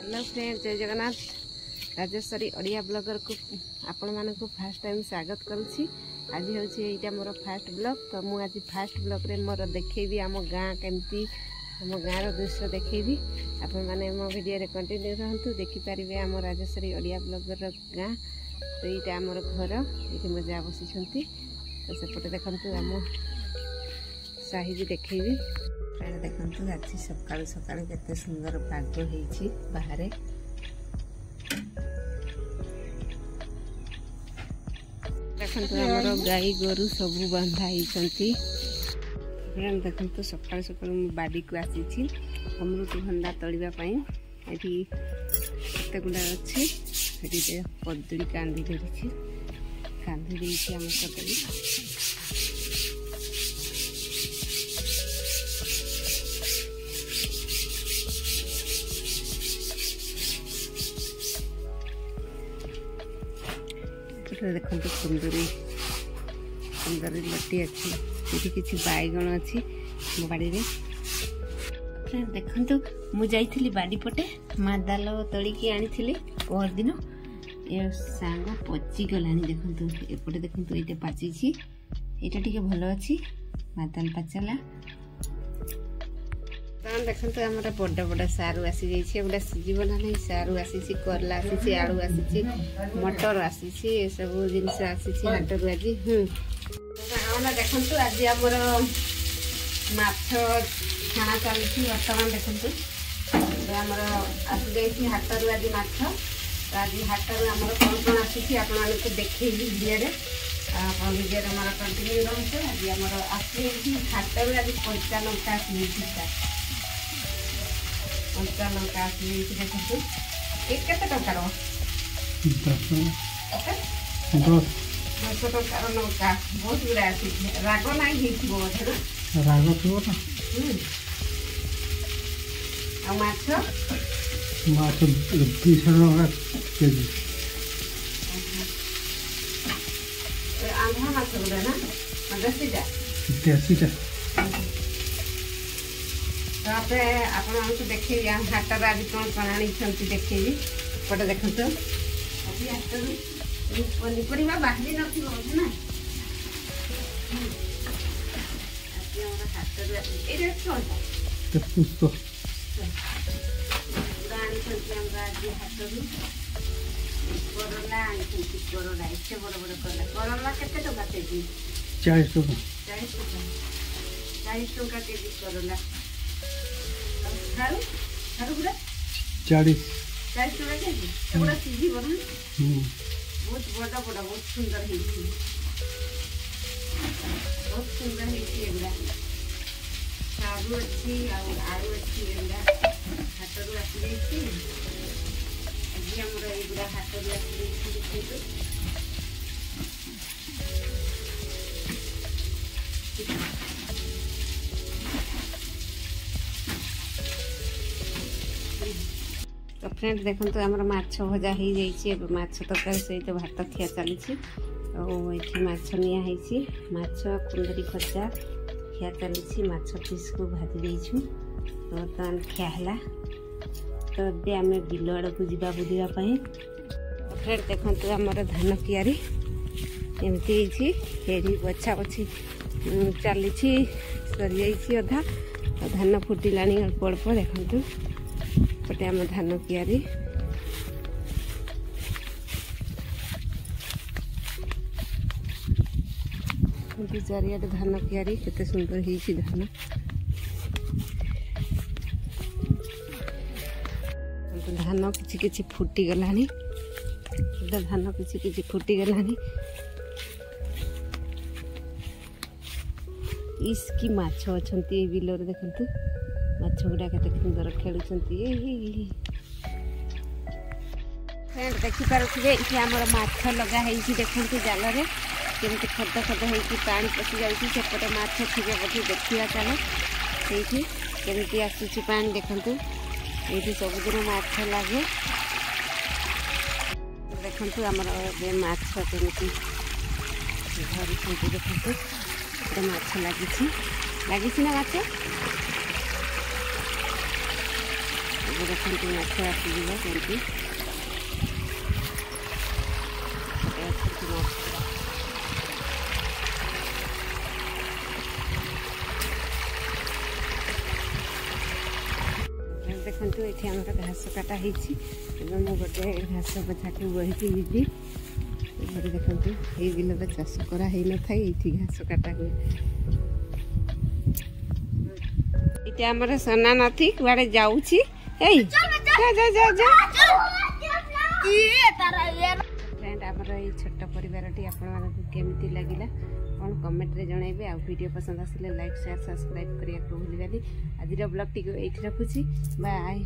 Hello friend, जय Jagannath. Rajeshwari Odia blogger को आपण मानक फास्ट टाइम स्वागत करुच्ची। आज हूँ मोर फास्ट ब्लॉग। तो मुझे आज फास्ट ब्लॉग रे मोर देखेबी आम गाँ केमती आम गाँव दृश्य देखेबी। आपण माने मो वीडियो रे कंटिन्यू रहंतु, देखिपारे आम राजेश्वरी ओडिया ब्लॉगर गाँ। तो ये आमर घर, ये मजा बसी। तो सेपटे देखु आम साही भी देखेबी। देखु आज सकाळु सकाळु केते सुंदर पाग होईछि बाहर। देखु आमर गाई गोरु सब बंधा होती। देखु सकाळु सकाळु बाड़ी को आसी अमृतभंडा तोड़ापी। ये केते गुड़ा अच्छी कदली कांदी धरी कांदी देती आम कदली। देखो सुंदरी सुंदरी लटी अच्छी, ये किसी बैगण अच्छी मो बाड़ी रे। देखु मुझे बाड़ी पटे मादाल तोड़िकी आनी पहर दिन। ये सांग पचिगला। देखु एपटे देखु ये पाची, यहाँ टे भल अच्छी मादाल पाचला। देखु आम बड़ बड़ सारू आसी जाइए। गोटे सीजब ना नहीं, सारू आसी, करला आसी, आलू आसी, मटर आसी, सब जिनस आसी हाटरू आज। देखु आज आमर माछ छाणा चली बर्तमान। देखु आमर आसी जाइए हाटरू आज माछ। तो आज हाटरू आमर कौन कौन आसी आप देखी वीडियो। आप वीडियो आमर कंटिन्यू रही। आज आमर आसी हाटरू आज कंचा लंका आसी। कंचा लंका आसी देखु एक केते टंकार 10 टंकार लंका बहुत गुड़ा आसी। राग ना राग थो ना। माछ 200 टका केजी। आंध्रा माछ गुड़ा ना देसीटा। तो आप देखे हाटर आज कौन कौन आनी देखे पटे। देखु पनीपरिया बाहरी ना पुष्प करला आनी करला एत बड़ बड़ करला। करला केते टका केजी? 40 टका। 40 टका केजी करला। गुड़ा 40 टका केजी। गुड़ा सीझी बना बहुत बड़ा बड़ा बहुत सुंदर है। बहुत सुंदर है। सारू अच्छी आलू अच्छी हाटरू आसी जाइए। आज आमर युवा हाटरू आसी देखो। तो फ्रेंड देखो आमर माछ भजा हो जाइए। माछ तरकारी सहित भात खिया चली। ये माछ निया माछ कुंदरी भजा खिया चली। माछ पीस को भाजी देचु। तो बर्तमान खिया है। तो ये आम बिल आड़ को जा बुझापी। फ्रेंड देखो आमर धान कियारी एमती हेरी बछा बछी चली सरी जा अधा। तो धान फुटिला अल्प अल्प। देखु पटे आम धान कियारी। चारियाडे धान कियारी केते सुंदर होइछि धान। धान किछि किछि फुटी गलानी। धान किछि किछि फुटी गलानी। इसकी माछ अछंती बिलर। देखंतु माछ गुड़ा केते सुंदर खेलुछंती। फ्रेंड देखि पारुथिबे इथे हमर माछ लगा हेछि। देखंतु जाल रे केमति खद खद हेछि पानी पसि जाउछि। सेपटे माछ थिबे बोली देखिया चलो सेठी केमति आसुछि पानी। देखंतु एठी सबुदिन माछ लागे। देखंतु हमर बे माछ केमति धरि छंती। देखंतु माछ लागिछि ना माछ। देखते माछ आसीज कमी देखते ये आम घास काटा गोटे घास बछा को बही जीवी देखते ये बिल चाष कराई न था ये घास काटा हुए ये आमर सोना नाथी कुआड़े जाऊँगी फ्रेंड आमर ये छोट परिवार केमी लगे कौन कमेंट रे जनइबे आ वीडियो पसंद आसिले लाइक शेयर सब्सक्राइब करने को भूलि आज ब्लॉग टी रखुची बाय।